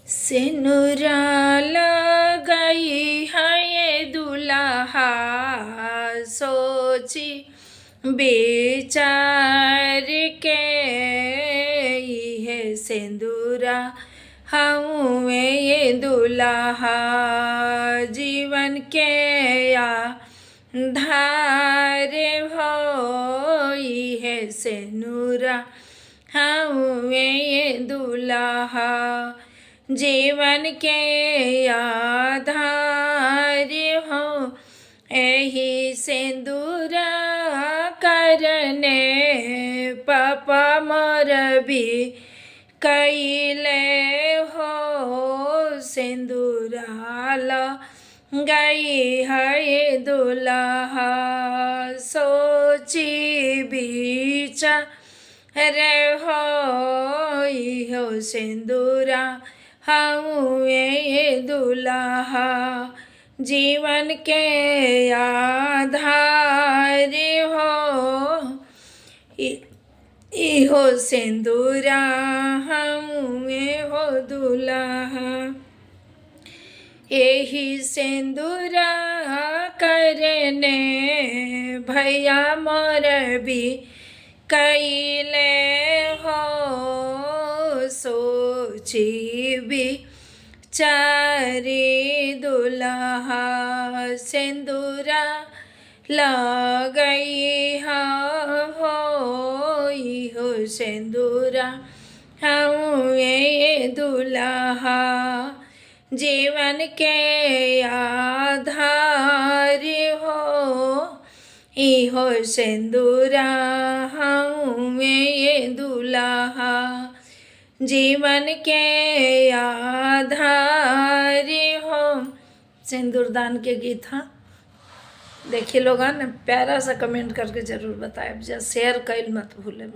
सिनुरा लगाई है ये दुल्हा, सोची विचार के है सिंदूरा हमें ये दुल्हा, जीवन के आधार होई है सिनुरा हमें ये दुल्हा, जीवन के आधार हो एही सिंदूरा करने पापा मोर भी कैले हो, सिंदूरा गई है दुल्हा, सोची विचार हो सिंदूरा हमें दुल्हा, जीवन के आधार हो इहो सिंदूरा हमें हो दुल्हा, यही सिंदूरा करने भैया मोर भी कैले हो, सोची विचारी दुल्हा सिंदूरा लगई हो सिंदूरा हमें दुल्हा, जीवन के आधार हो इहो सिंदूरा हमें दुल्हा, जीवन के आधार हो। सिंदूरदान के गीत हाँ देखिए लोगन, प्यारा सा कमेंट करके ज़रूर बताएं, शेयर कैल मत भूलें।